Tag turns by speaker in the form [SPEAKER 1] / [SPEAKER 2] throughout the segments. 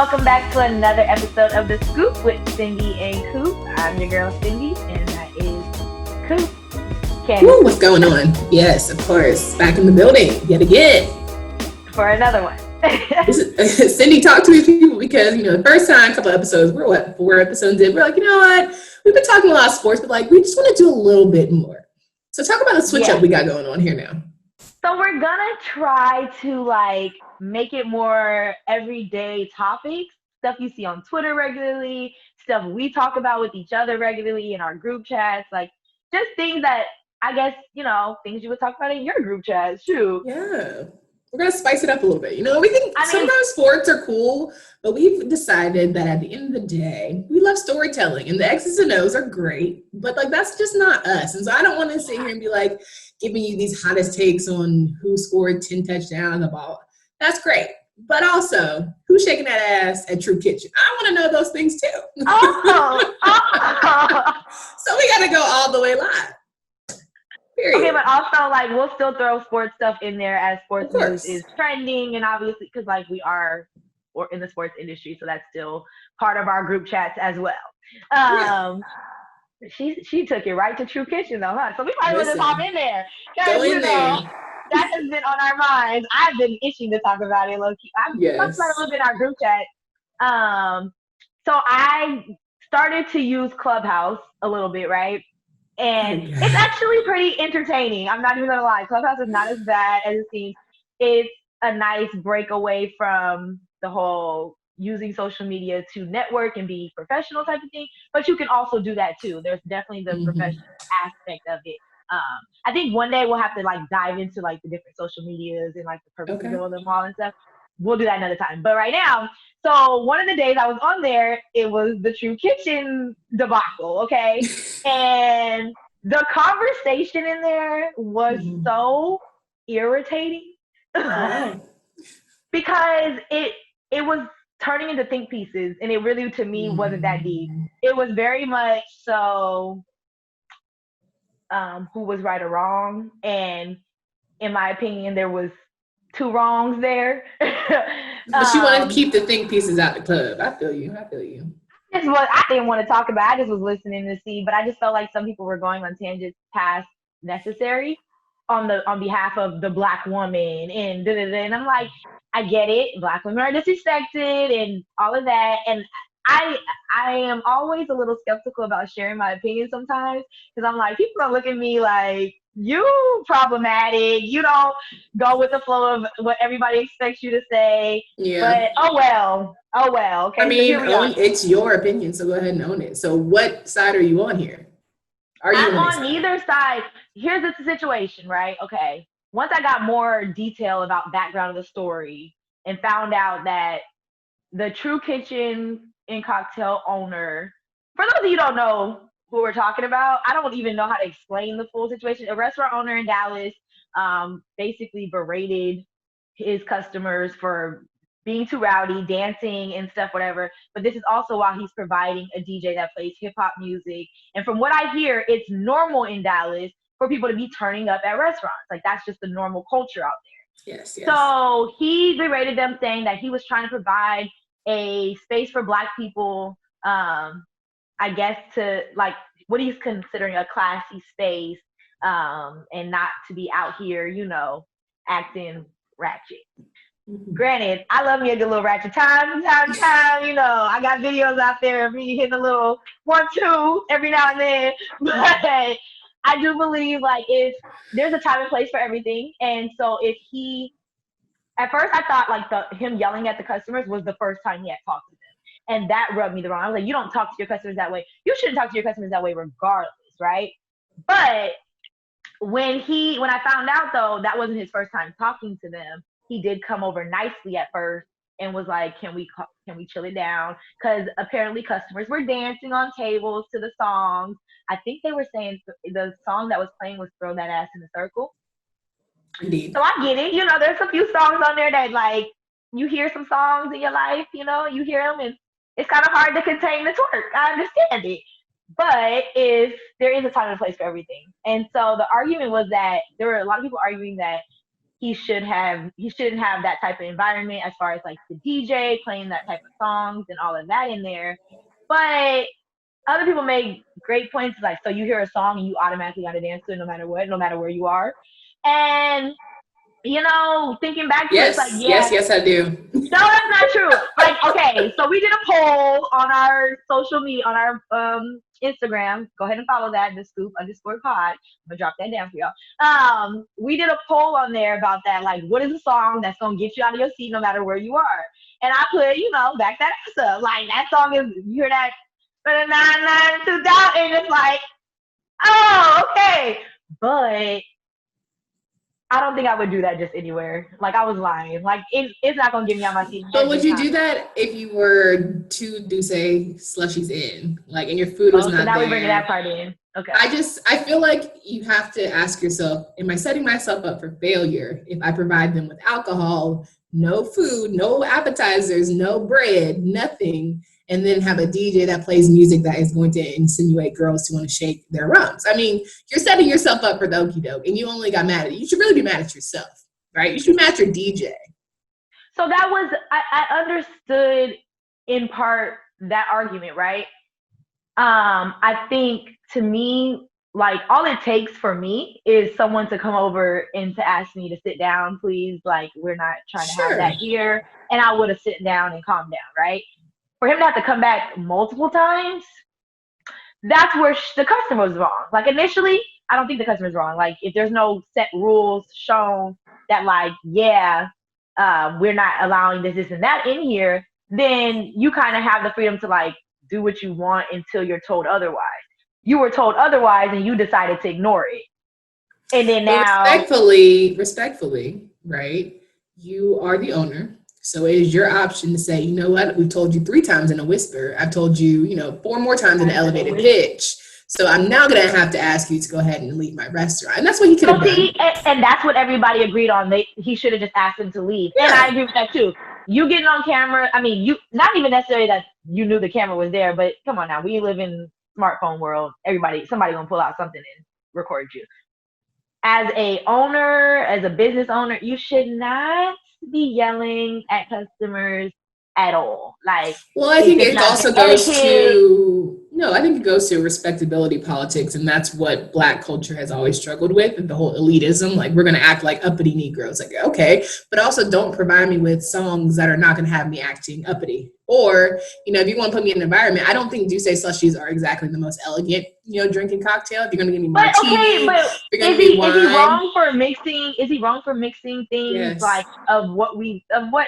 [SPEAKER 1] welcome back to another episode of The Scoop with Cindy and Coop. I'm your girl Cindy, and that is Coop.
[SPEAKER 2] Candace. What's going on? Yes, of course. Back in the building yet again.
[SPEAKER 1] For another one.
[SPEAKER 2] Cindy talked to these people because, the first time, a couple episodes, we're 4 episodes in, we're like, you know what? We've been talking a lot of sports, but we just want to do a little bit more. So talk about the switch up we got going on here now.
[SPEAKER 1] So we're going to try to make it more everyday topics, stuff you see on Twitter regularly, stuff we talk about with each other regularly in our group chats, just things that I guess, things you would talk about in your group chats, too.
[SPEAKER 2] Yeah. We're going to spice it up a little bit. We think sometimes sports are cool, but we've decided that at the end of the day, we love storytelling, and the X's and O's are great, but that's just not us. And so I don't want to sit here and be giving you these hottest takes on who scored 10 touchdowns the ball. That's great. But also, who's shaking that ass at True Kitchen? I want to know those things too. So we got to go all the way live. Period.
[SPEAKER 1] Okay, but also, we'll still throw sports stuff in there as sports news is trending, and obviously, because, we are in the sports industry, so that's still part of our group chats as well. She took it right to True Kitchen, though, huh? So we might as well just hop in there.
[SPEAKER 2] Go in there.
[SPEAKER 1] That has been on our minds. I've been itching to talk about it, low-key. I've talked about it a little bit in our group chat. So I started to use Clubhouse a little bit, right? And it's actually pretty entertaining. I'm not even going to lie. Clubhouse is not as bad as it seems. It's a nice break away from the whole using social media to network and be professional type of thing. But you can also do that too. There's definitely the professional aspect of it. I think one day we'll have to dive into the different social medias and the purposes of them all and stuff. We'll do that another time. But right now, so one of the days I was on there, it was the True Kitchen debacle, okay? And the conversation in there was so irritating because it was turning into think pieces, and it really, to me, wasn't that deep. It was very much so who was right or wrong, and in my opinion, there was 2 wrongs there.
[SPEAKER 2] But you wanted to keep the think pieces out the club. I feel you.
[SPEAKER 1] This is what I didn't want to talk about. I just was listening to see, but I just felt like some people were going on tangents past necessary on behalf of the Black woman and and I'm like, I get it. Black women are disrespected and all of that, and I am always a little skeptical about sharing my opinion sometimes because I'm like, people don't look at me like, you problematic. You don't go with the flow of what everybody expects you to say. Yeah. But oh well. Okay.
[SPEAKER 2] I mean, it's your opinion, so go ahead and own it. So what side are you on here?
[SPEAKER 1] I'm on neither side. Here's the situation, right? Okay. Once I got more detail about background of the story and found out that the True Kitchen and Cocktail owner, for those of you who don't know who we're talking about, I don't even know how to explain the full situation. A restaurant owner in Dallas basically berated his customers for being too rowdy, dancing and stuff, whatever. But this is also while he's providing a DJ that plays hip hop music. And from what I hear, it's normal in Dallas for people to be turning up at restaurants. That's just the normal culture out there.
[SPEAKER 2] Yes.
[SPEAKER 1] So he berated them, saying that he was trying to provide a space for Black people, I guess, to what he's considering a classy space, and not to be out here, acting ratchet. Granted, I love me a good little ratchet time. I got videos out there of me hitting a little 1-2 every now and then. But I do believe if there's a time and place for everything. And so at first I thought him yelling at the customers was the first time he had talked to them. And that rubbed me the wrong. I was like, you don't talk to your customers that way. You shouldn't talk to your customers that way regardless, right? But when I found out, though, that wasn't his first time talking to them, he did come over nicely at first and was like, can we chill it down? Because apparently customers were dancing on tables to the songs. I think they were saying the song that was playing was Throw That Ass in a Circle.
[SPEAKER 2] Indeed.
[SPEAKER 1] So I get it. There's a few songs on there that, you hear some songs in your life, you hear them, and it's kind of hard to contain the twerk. I understand it. But there is a time and place for everything. And so the argument was that there were a lot of people arguing that shouldn't have that type of environment as far as like the DJ playing that type of songs and all of that in there. But other people make great points, like, so you hear a song and you automatically got to dance to it no matter what, no matter where you are. And thinking back to it, it's like, yeah.
[SPEAKER 2] Yes, I do.
[SPEAKER 1] No, that's not true. Like, okay, so we did a poll on our social media, on our Instagram. Go ahead and follow that, the scoop_pod. I'm gonna drop that down for y'all. We did a poll on there about that, like, what is a song that's gonna get you out of your seat no matter where you are? And I put, back that ass up. Like, that song is, you hear that, and it's like, oh, okay. But I don't think I would do that just anywhere. Like, I was lying. Like, it's not gonna get me out my seat.
[SPEAKER 2] But would you do that if you were to say slushies in, like, and your food was not there? So
[SPEAKER 1] now we're bringing that part in. Okay.
[SPEAKER 2] I feel like you have to ask yourself, am I setting myself up for failure if I provide them with alcohol, no food, no appetizers, no bread, nothing, and then have a DJ that plays music that is going to insinuate girls to want to shake their rumps? I mean, you're setting yourself up for the okie doke, and you only got mad at it. You should really be mad at yourself, right? You should be mad at your DJ.
[SPEAKER 1] So that was, I understood in part that argument, right? I think, to me, like, all it takes for me is someone to come over and to ask me to sit down, please. Like, we're not trying to have that here. And I would have sit down and calm down, right? For him to have to come back multiple times, that's where the customer was wrong. Like, initially, I don't think the customer's wrong. Like, if there's no set rules shown that, like, yeah, we're not allowing this and that in here, then you kind of have the freedom to, like, do what you want until you're told otherwise. You were told otherwise and you decided to ignore it. And then now,
[SPEAKER 2] respectfully, right? You are the owner. So it is your option to say, you know what? We've told you 3 times in a whisper. I've told you, 4 more times in an elevated pitch. So I'm now going to have to ask you to go ahead and leave my restaurant. And that's what he could have done.
[SPEAKER 1] And that's what everybody agreed on. He should have just asked him to leave. Yeah. And I agree with that too. You getting on camera, I mean, you not even necessarily that you knew the camera was there, but come on now, we live in smartphone world. Somebody gonna pull out something and record you. As a business owner, you should not be yelling at customers at all. Like,
[SPEAKER 2] well, I think it also goes to I think it goes to respectability politics, and that's what Black culture has always struggled with, and the whole elitism. Like, we're gonna act like uppity Negroes. Like, okay, but also don't provide me with songs that are not gonna have me acting uppity. Or, if you want to put me in an environment, I don't think Douce slushies are exactly the most elegant, drinking cocktail. If you're going to give me martini,
[SPEAKER 1] is he wrong for mixing? Is he wrong for mixing things like of what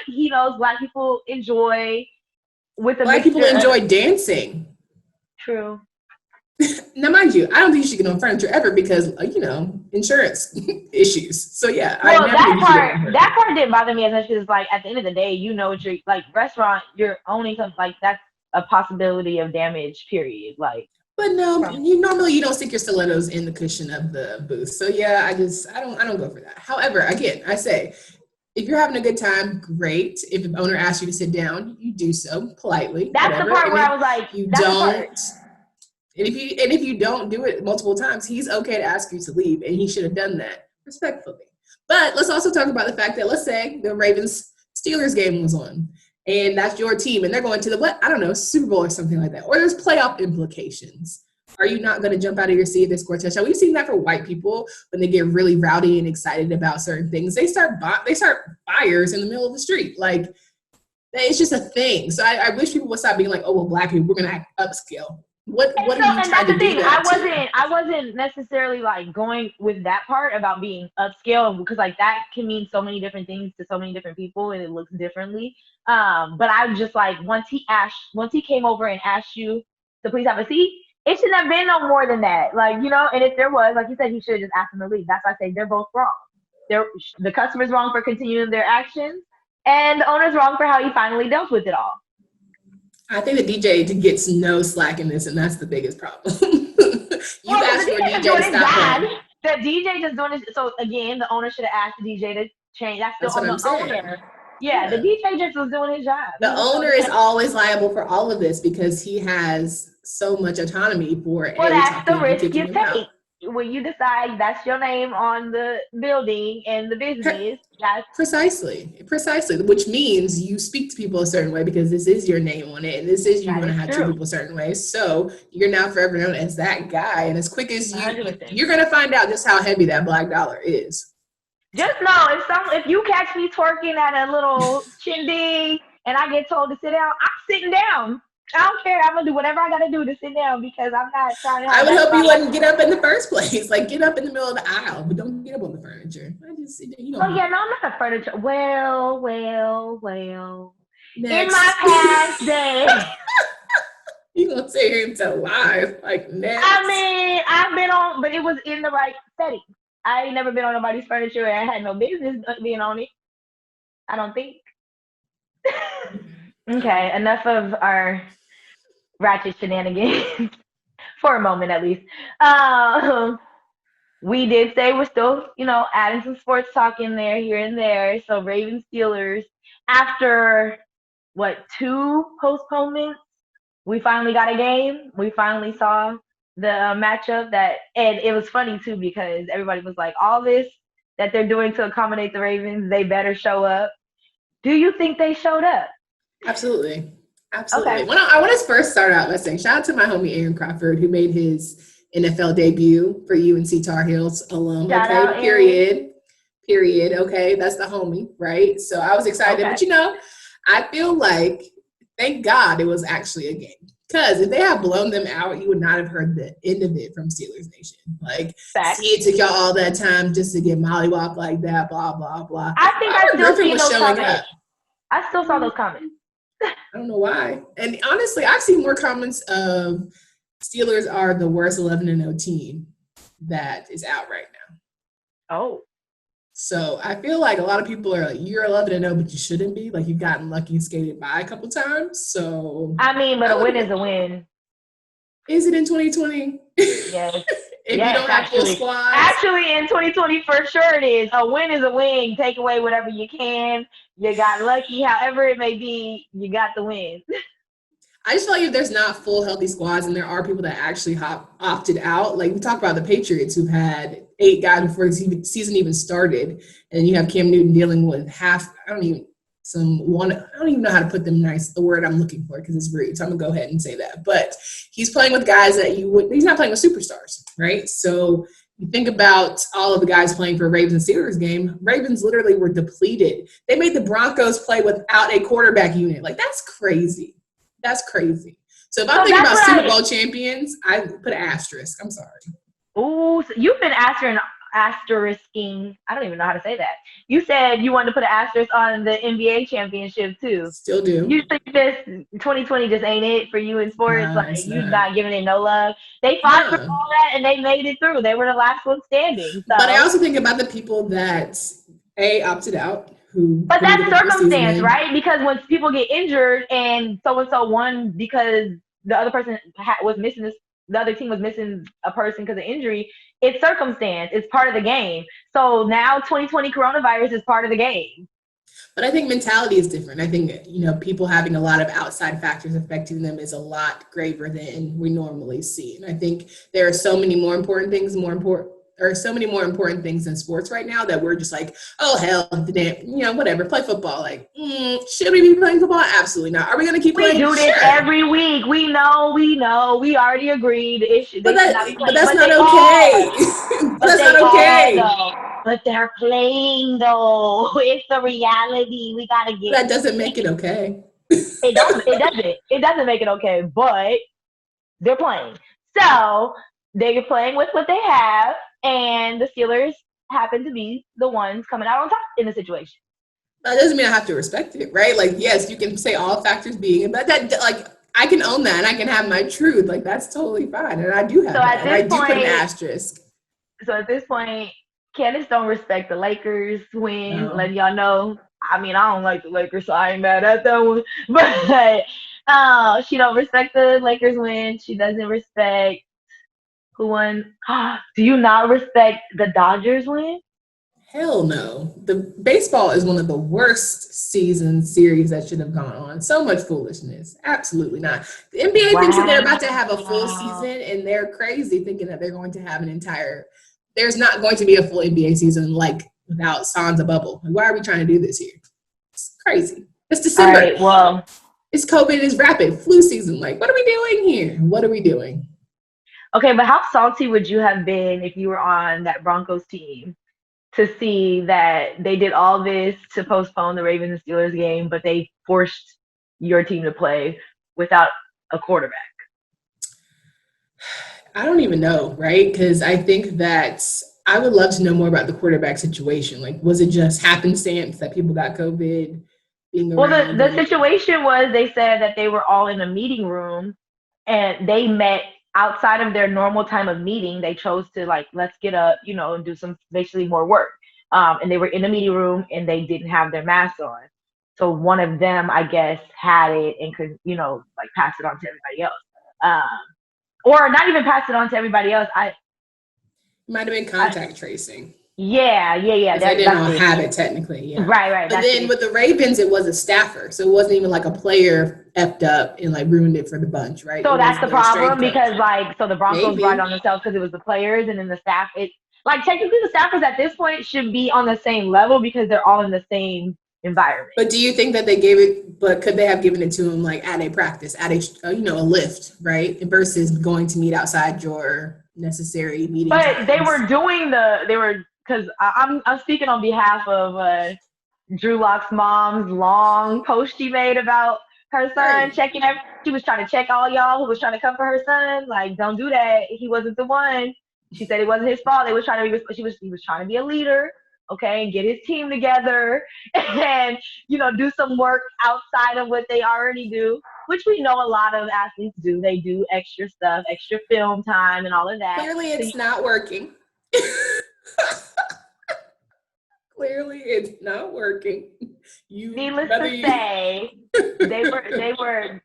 [SPEAKER 1] he knows Black people enjoy with the
[SPEAKER 2] Black people enjoy dancing.
[SPEAKER 1] True.
[SPEAKER 2] Now, mind you, I don't think you should get on furniture ever because, insurance issues. So, yeah.
[SPEAKER 1] Well, that part didn't bother me as much as, like, at the end of the day, what you're, like, restaurant, you're owning something, like, that's a possibility of damage, period. Like,
[SPEAKER 2] but no, you don't stick your stilettos in the cushion of the booth. So, yeah, I don't go for that. However, again, I say, if you're having a good time, great. If the owner asks you to sit down, you do so politely.
[SPEAKER 1] That's the part where I was like,
[SPEAKER 2] you don't. And if you don't do it multiple times, he's okay to ask you to leave, and he should have done that respectfully. But let's also talk about the fact that, let's say the Ravens-Steelers game was on, and that's your team, and they're going to the Super Bowl or something like that, or there's playoff implications. Are you not going to jump out of your seat if they score a touchdown? We've seen that for white people when they get really rowdy and excited about certain things. They start fires in the middle of the street. Like, it's just a thing. So I wish people would stop being like, oh, well, Black people, we're going to act upscale. What are you trying to do?
[SPEAKER 1] I wasn't necessarily, like, going with that part about being upscale, because, like, that can mean so many different things to so many different people, and it looks differently. But I was just like, once he came over and asked you to please have a seat, it shouldn't have been no more than that. Like, and if there was, like you said, he should have just asked him to leave. That's why I say they're both wrong. The customer's wrong for continuing their actions, and the owner's wrong for how he finally dealt with it all.
[SPEAKER 2] I think the DJ gets no slack in this, and that's the biggest problem. Asked for a DJ to stop playing.
[SPEAKER 1] The DJ just doing it. So again, the owner should have asked the DJ to change. That's still on the owner. Yeah, the DJ just was doing his job.
[SPEAKER 2] The owner is always liable for all of this because he has so much autonomy for.
[SPEAKER 1] Well, that's the risk you take. when you decide that's your name on the building and the business, that's
[SPEAKER 2] Precisely, which means you speak to people a certain way because this is your name on it, and this is you
[SPEAKER 1] that
[SPEAKER 2] going to
[SPEAKER 1] is
[SPEAKER 2] have to treat
[SPEAKER 1] true.
[SPEAKER 2] people a certain way. So you're now forever known as that guy, and as quick as
[SPEAKER 1] 100%.
[SPEAKER 2] you're going to find out just how heavy that black dollar is.
[SPEAKER 1] Just know if you catch me twerking at a little shindig and I get told to sit down, I'm sitting down. I don't care. I'm gonna do whatever I gotta do to sit down because I'm not trying to
[SPEAKER 2] I
[SPEAKER 1] have
[SPEAKER 2] would
[SPEAKER 1] that
[SPEAKER 2] hope you
[SPEAKER 1] spotlight.
[SPEAKER 2] wouldn't get up in the first place. Like get up in the middle of the aisle, but don't get up on the furniture. I just you
[SPEAKER 1] Oh
[SPEAKER 2] know.
[SPEAKER 1] yeah, no, I'm not a furniture. Well. In my
[SPEAKER 2] Next,
[SPEAKER 1] past day,
[SPEAKER 2] you gonna sit here and tell lies like
[SPEAKER 1] I
[SPEAKER 2] next.
[SPEAKER 1] mean, I've been on, but it was in the right setting. I ain't never been on nobody's furniture and I had no business being on it. I don't think. Okay, enough of our ratchet shenanigans for a moment at least. Um, we did say we're still, adding some sports talk in there here and there. So Ravens Steelers, after what, two postponements, we finally got a game. We finally saw the matchup and it was funny too because everybody was like, all this that they're doing to accommodate the Ravens, they better show up. Do you think they showed up?
[SPEAKER 2] Absolutely. Absolutely.
[SPEAKER 1] Okay.
[SPEAKER 2] When I want to first start out by saying shout out to my homie Aaron Crawford who made his NFL debut for UNC Tar Heels alum.
[SPEAKER 1] Shout
[SPEAKER 2] Okay.
[SPEAKER 1] out, Aaron.
[SPEAKER 2] Period. Okay. That's the homie, right? So I was excited.
[SPEAKER 1] Okay.
[SPEAKER 2] But I feel like thank God it was actually a game. Because if they had blown them out, you would not have heard the end of it from Steelers Nation. Like, see,
[SPEAKER 1] Facts.
[SPEAKER 2] it took y'all all that time just to get mollywop like that, blah, blah, blah.
[SPEAKER 1] I think I
[SPEAKER 2] Robert
[SPEAKER 1] still
[SPEAKER 2] Griffin
[SPEAKER 1] seen
[SPEAKER 2] was
[SPEAKER 1] those
[SPEAKER 2] showing up.
[SPEAKER 1] comments. I still saw those comments.
[SPEAKER 2] I don't know why. And honestly, I've seen more comments of Steelers are the worst 11-0 team that is out right now.
[SPEAKER 1] Oh.
[SPEAKER 2] So I feel like a lot of people are like, you're 11-0, but you shouldn't be. Like you've gotten lucky and skated by a couple times. So
[SPEAKER 1] I mean, but a win is a win.
[SPEAKER 2] Is it in 2020?
[SPEAKER 1] Yes.
[SPEAKER 2] If you
[SPEAKER 1] Yes,
[SPEAKER 2] don't have full
[SPEAKER 1] actually.
[SPEAKER 2] squads.
[SPEAKER 1] Actually, in 2020, for sure it is. A win is a win. Take away whatever you can. You got lucky, however it may be, you got the win.
[SPEAKER 2] I just feel like if there's not full healthy squads and there are people that actually opted out, like we talk about the Patriots who've had 8 guys before the season even started, and you have Cam Newton dealing with I don't even know how to put them nice, the word I'm looking for because it's rude. So I'm gonna go ahead and say that. But he's playing with guys he's not playing with superstars, right? So you think about all of the guys playing for Ravens and Steelers game, Ravens literally were depleted. They made the Broncos play without a quarterback unit. Like that's crazy. That's crazy. So if I'm thinking about Super Bowl champions, I put an asterisk. I'm sorry.
[SPEAKER 1] Ooh, so you've been asterisking. I don't even know how to say that. You said you wanted to put an asterisk on the NBA championship too.
[SPEAKER 2] Still do.
[SPEAKER 1] You think this 2020 just ain't it for you in sports? Like you're not giving it no love. They fought for all that and they made it through. They were the last one standing. So.
[SPEAKER 2] But I also think about the people that opted out.
[SPEAKER 1] But that's circumstance, right? Because when people get injured and so won because the other person was missing the other team was missing a person because of injury, it's circumstance. It's part of the game. So now 2020 coronavirus is part of the game.
[SPEAKER 2] But I think mentality is different. I think, people having a lot of outside factors affecting them is a lot graver than we normally see. And I think there are so many more important things in sports right now that we're just like, oh, hell, whatever, play football. Like, should we be playing football? Absolutely not. Are we going to keep playing?
[SPEAKER 1] We do this every week. We know. We already agreed.
[SPEAKER 2] But that's not okay. But that's not okay.
[SPEAKER 1] But they're playing, though. It's the reality. We got to get
[SPEAKER 2] that doesn't make it okay.
[SPEAKER 1] It doesn't. It doesn't make it okay, but they're playing. So they're playing with what they have, and the Steelers happen to be the ones coming out on top in the situation.
[SPEAKER 2] That doesn't mean I have to respect it, right? Like, yes, you can say all factors being, but that, like, I can own that and I can have my truth. Like, that's totally fine. And I do have that. And I do put an asterisk.
[SPEAKER 1] So at this point, Candace don't respect the Lakers win, letting y'all know. I mean, I don't like the Lakers, so I ain't mad at that one. But she don't respect the Lakers win. She doesn't respect who won. Do you not respect the Dodgers win?
[SPEAKER 2] Hell no. The baseball is one of the worst season series that should have gone on. So much foolishness. Absolutely not. The NBA thinks that they're about to have a full
[SPEAKER 1] Wow.
[SPEAKER 2] season, and they're crazy thinking that they're going to have an entire. There's not going to be a full NBA season like without sans a bubble. Like, why are we trying to do this here? It's crazy. It's
[SPEAKER 1] All
[SPEAKER 2] December.
[SPEAKER 1] right. Well,
[SPEAKER 2] It's COVID. It's rapid flu season. Like, what are we doing here? What are we doing?
[SPEAKER 1] okay, but how salty would you have been if you were on that Broncos team to see that they did all this to postpone the Ravens and Steelers game, but they forced your team to play without a quarterback?
[SPEAKER 2] I don't even know, right? Because I think that I would love to know more about the quarterback situation. Like, was it just happenstance that people got COVID being
[SPEAKER 1] Well,
[SPEAKER 2] around
[SPEAKER 1] the
[SPEAKER 2] them?
[SPEAKER 1] situation was they said that they were all in a meeting room and they met outside of their normal time of meeting. They chose to like, let's get up, and do some basically more work. And they were in the meeting room and they didn't have their masks on. So one of them, I guess, had it and could, like pass it on to everybody else. Or not even pass it on to everybody else.
[SPEAKER 2] Might have been
[SPEAKER 1] I
[SPEAKER 2] contact tracing.
[SPEAKER 1] yeah.
[SPEAKER 2] Because they didn't
[SPEAKER 1] That's
[SPEAKER 2] all
[SPEAKER 1] it.
[SPEAKER 2] have it technically, yeah.
[SPEAKER 1] Right.
[SPEAKER 2] But
[SPEAKER 1] That's
[SPEAKER 2] then
[SPEAKER 1] it.
[SPEAKER 2] with the Ravens, it was a staffer. So it wasn't even like a player effed up and like ruined it for the bunch, right? It
[SPEAKER 1] So
[SPEAKER 2] was
[SPEAKER 1] that's the
[SPEAKER 2] their strength
[SPEAKER 1] problem
[SPEAKER 2] coach.
[SPEAKER 1] because so the Broncos brought it
[SPEAKER 2] Maybe.
[SPEAKER 1] on themselves because it was the players and then the staff. It like technically the staffers at this point should be on the same level because they're all in the same environment.
[SPEAKER 2] But do you think that they gave it, but could they have given it to him like at a practice, at a lift, right? Versus going to meet outside your necessary meeting
[SPEAKER 1] But they
[SPEAKER 2] times.
[SPEAKER 1] were doing they were because I'm speaking on behalf of Drew Lock's mom's long post she made about her son
[SPEAKER 2] Right.
[SPEAKER 1] checking every. She was trying to check all y'all who was trying to come for her son. Like, don't do that. He wasn't the one. She said it wasn't his fault. They was trying to be. He was trying to be a leader, okay, and get his team together and do some work outside of what they already do, which we know a lot of athletes do. They do extra stuff, extra film time, and all of that.
[SPEAKER 2] Clearly
[SPEAKER 1] So
[SPEAKER 2] it's not working. Clearly it's not working.
[SPEAKER 1] needless to say, they were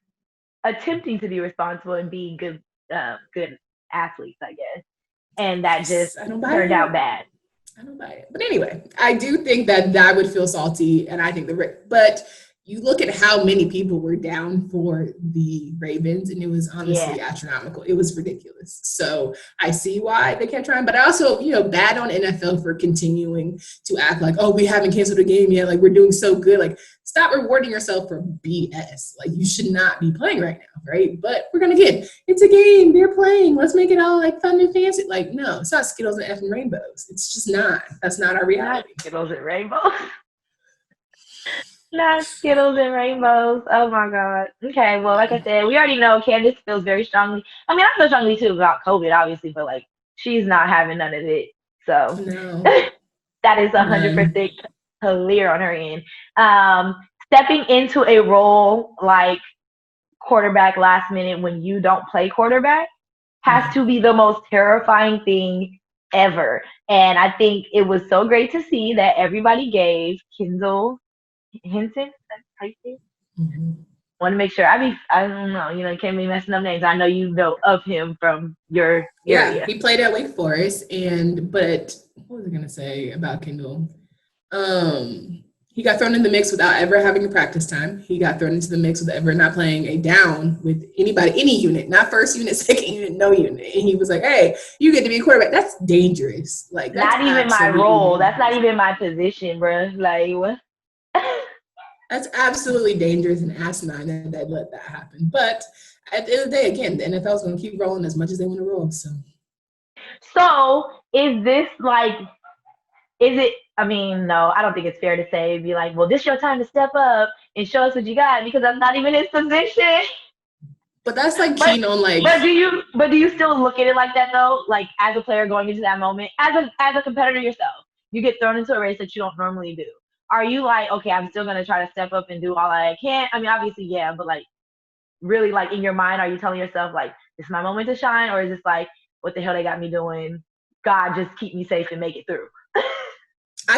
[SPEAKER 1] attempting to be responsible and be good athletes, I guess, and that just
[SPEAKER 2] I don't buy
[SPEAKER 1] turned out
[SPEAKER 2] it.
[SPEAKER 1] bad.
[SPEAKER 2] I don't buy it. But anyway, I do think that I would feel salty, and I think but you look at how many people were down for the Ravens, and it was
[SPEAKER 1] Yeah,
[SPEAKER 2] honestly astronomical. It was ridiculous. So I see why they kept trying, but I also, bad on NFL for continuing to act like, oh, we haven't canceled a game yet. Like we're doing so good. Like stop rewarding yourself for BS. Like you should not be playing right now, right? But we're gonna get it's a game. They're playing. Let's make it all like fun and fancy. Like no, it's not Skittles and effing rainbows. It's just not. That's not our
[SPEAKER 1] not
[SPEAKER 2] reality.
[SPEAKER 1] Skittles and rainbows. Not Skittles and rainbows. Oh my God. Okay, well, like I said, we already know Candace feels very strongly. I mean, I feel strongly too about COVID, obviously, but like she's not having none of it. So
[SPEAKER 2] No,
[SPEAKER 1] that is
[SPEAKER 2] none.
[SPEAKER 1] 100% clear on her end. Um, Stepping into a role like quarterback last minute when you don't play quarterback has
[SPEAKER 2] Yeah.
[SPEAKER 1] to be the most terrifying thing ever. And I think it was so great to see that everybody gave Kendall Hinton. That's how you say it?
[SPEAKER 2] Mhm.
[SPEAKER 1] Want to make sure. I don't know. You can't be messing up names. I know you know of him from your
[SPEAKER 2] Yeah,
[SPEAKER 1] area.
[SPEAKER 2] he played at Wake Forest, but what was I gonna say about Kendall? He got thrown in the mix without ever having a practice time. He got thrown into the mix with ever not playing a down with anybody, any unit, not first unit, second unit, no unit. And he was like, "Hey, you get to be a quarterback." That's dangerous. Like that's
[SPEAKER 1] Not even my
[SPEAKER 2] absolutely
[SPEAKER 1] role. That's not
[SPEAKER 2] dangerous.
[SPEAKER 1] even my position, bro. Like what?
[SPEAKER 2] That's absolutely dangerous and asinine that they let that happen. But at the end of the day, again, the NFL is going to keep rolling as much as they want to roll. So
[SPEAKER 1] So is this like? Is it? I mean, no. I don't think it's fair to say be like, well, this is your time to step up and show us what you got because that's not even his position.
[SPEAKER 2] but that's like
[SPEAKER 1] But
[SPEAKER 2] keen on like
[SPEAKER 1] but do you still look at it like that though? Like as a player going into that moment, as a competitor yourself, you get thrown into a race that you don't normally do. Are you like, okay, I'm still gonna try to step up and do all I can? I mean, obviously, yeah, but like really like in your mind, are you telling yourself like this is my moment to shine, or is this like what the hell they got me doing? God just keep me safe and make it through.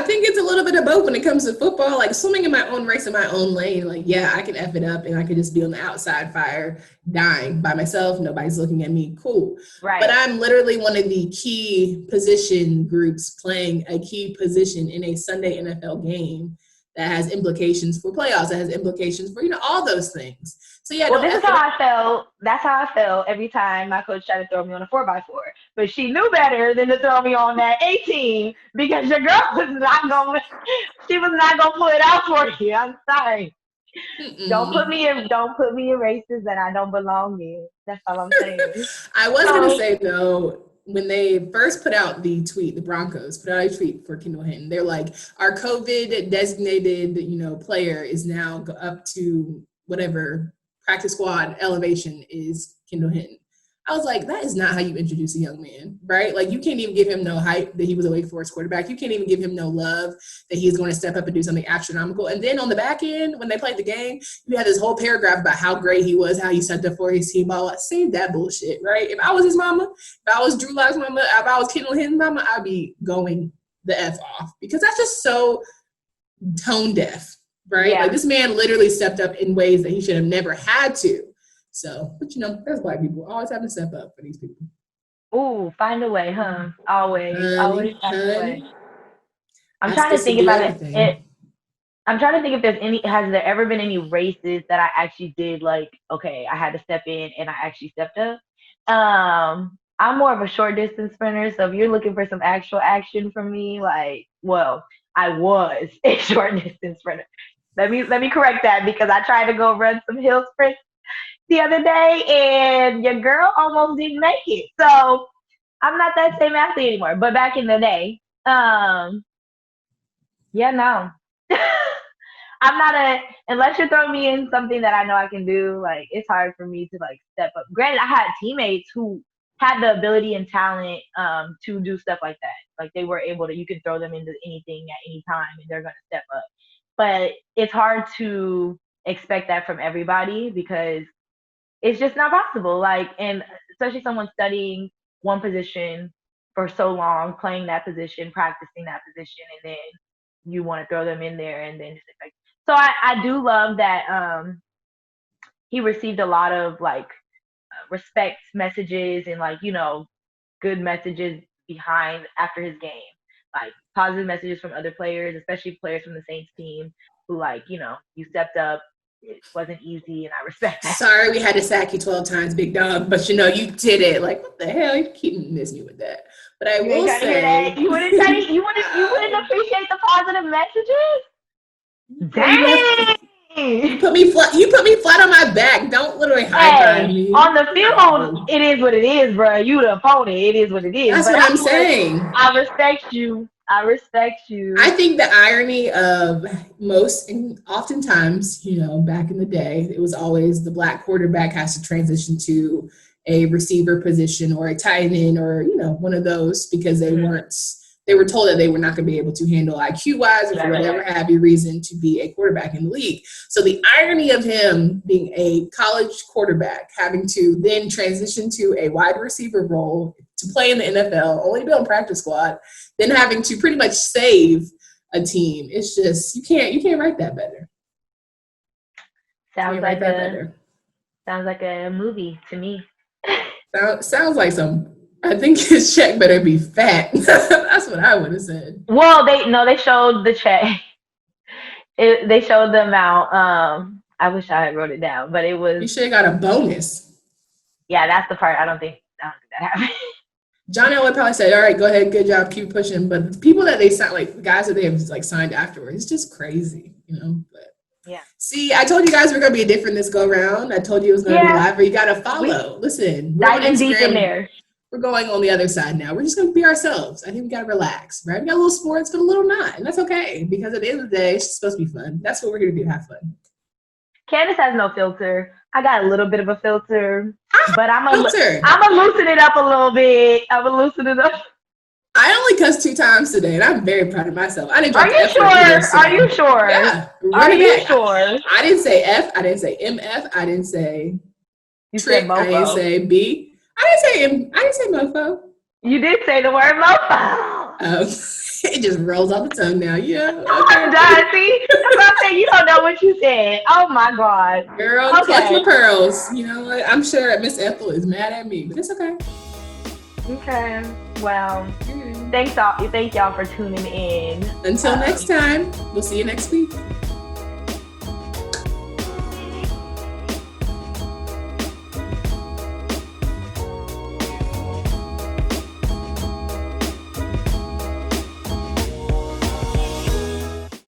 [SPEAKER 2] think it's a little bit of both when it comes to football. Like swimming in my own race in my own lane. Like, yeah, I can F it up and I could just be on the outside fire, dying by myself. Nobody's looking at me. Cool.
[SPEAKER 1] Right.
[SPEAKER 2] But I'm literally one of the key position groups playing a key position in a Sunday NFL game that has implications for playoffs. That has implications for, all those things. So yeah,
[SPEAKER 1] well, this is how I felt. That's how I felt every time my coach tried to throw me on a 4x4. But she knew better than to throw me on that 18 because your girl was not gonna. She was not gonna pull it out for you. I'm sorry. Don't put me in races that I don't belong in. That's all I'm saying.
[SPEAKER 2] I was gonna say though, when they first put out the tweet, the Broncos put out a tweet for Kendall Hinton. They're like, our COVID designated, player is now up to whatever practice squad elevation is Kendall Hinton. I was like, that is not how you introduce a young man, right? Like, you can't even give him no hype that he was a Wake Forest quarterback. You can't even give him no love that he's going to step up and do something astronomical. And then on the back end, when they played the game, you had this whole paragraph about how great he was, how he stepped up for his team. All save that bullshit, right? If I was his mama, if I was Drew Lock's mama, if I was Kendall Hinton's mama, I'd be going the F off because that's just so tone deaf, right?
[SPEAKER 1] Yeah.
[SPEAKER 2] Like, this man literally stepped up in ways that he should have never had to. So, but that's Black people always having to step up for these people.
[SPEAKER 1] Ooh, find a way, huh? Always find a way. I'm
[SPEAKER 2] trying
[SPEAKER 1] to think about it. I'm trying to think if has there ever been any races that I actually did like, okay, I had to step in and I actually stepped up. I'm more of a short distance sprinter, so if you're looking for some actual action from me, like, well, I was a short distance sprinter. Let me correct that because I tried to go run some hill sprints the other day and your girl almost didn't make it. So I'm not that same athlete anymore. But back in the day, no. I'm not unless you're throwing me in something that I know I can do, like, it's hard for me to like step up. Granted, I had teammates who had the ability and talent to do stuff like that. Like, they were able to, you can throw them into anything at any time and they're going to step up. But it's hard to expect that from everybody because it's just not possible. Like, and especially someone studying one position for so long, playing that position, practicing that position, and then you want to throw them in there and then just expect. So I do love that he received a lot of like respect messages and like, good messages behind after his game, like positive messages from other players, especially players from the Saints team who like, you stepped up. It wasn't easy, and I respect that.
[SPEAKER 2] Sorry we had to sack you 12 times, big dog, but you did it. Like, what the hell? You keep missing me with that. But I will say,
[SPEAKER 1] you wouldn't appreciate the positive messages. Dang!
[SPEAKER 2] You put me flat on my back. Don't literally high five me.
[SPEAKER 1] On the field, it is what it is, bro. You the opponent. It is what it is.
[SPEAKER 2] That's what I'm saying.
[SPEAKER 1] I respect you. I
[SPEAKER 2] think the irony of most, and oftentimes, back in the day, it was always the Black quarterback has to transition to a receiver position or a tight end or, one of those because they were told that they were not going to be able to handle IQ-wise or for whatever have you reason to be a quarterback in the league. So the irony of him being a college quarterback, having to then transition to a wide receiver role to play in the NFL, only to be on practice squad, then having to pretty much save a team. It's just, you can't write that better.
[SPEAKER 1] Sounds like a movie to me.
[SPEAKER 2] Sounds like I think his check better be fat. That's what I would have said.
[SPEAKER 1] Well, they showed the check. They showed the amount. I wish I had wrote it down, but it was.
[SPEAKER 2] You should have got a bonus.
[SPEAKER 1] Yeah, that's the part I don't think that happened.
[SPEAKER 2] John Elway probably said, all right, go ahead, good job, keep pushing. But the people that they signed, like the guys that they have like signed afterwards, it's just crazy, But
[SPEAKER 1] yeah.
[SPEAKER 2] See, I told you guys we're gonna be different this go round. I told you it was gonna be live, but you gotta follow. Listen, we're
[SPEAKER 1] diving deep in there.
[SPEAKER 2] We're going on the other side now. We're just gonna be ourselves. I think we gotta relax, right? We got a little sports, but a little not, and that's okay because at the end of the day, it's supposed to be fun. That's what we're gonna do, have fun.
[SPEAKER 1] Candace has no filter. I got a little bit of a filter, but I'm gonna loosen it up a little bit. I'm gonna loosen it up.
[SPEAKER 2] I only cussed 2 times today, and I'm very proud of myself. I didn't.
[SPEAKER 1] Are you sure? Are you sure?
[SPEAKER 2] Yeah.
[SPEAKER 1] Are you sure?
[SPEAKER 2] I didn't say F. I didn't say MF. I didn't say trick. I didn't say B. I didn't say mofo.
[SPEAKER 1] You did say the word mofo.
[SPEAKER 2] It just rolls off the tongue now. Yeah. Okay.
[SPEAKER 1] I'm done. See, that's what I'm saying. You don't know what you said. Oh my God.
[SPEAKER 2] Girl, clutch my pearls. You know what? I'm sure Miss Ethel is mad at me, but it's okay.
[SPEAKER 1] Okay. Well, thank y'all for tuning in.
[SPEAKER 2] Until next time, we'll see you next week.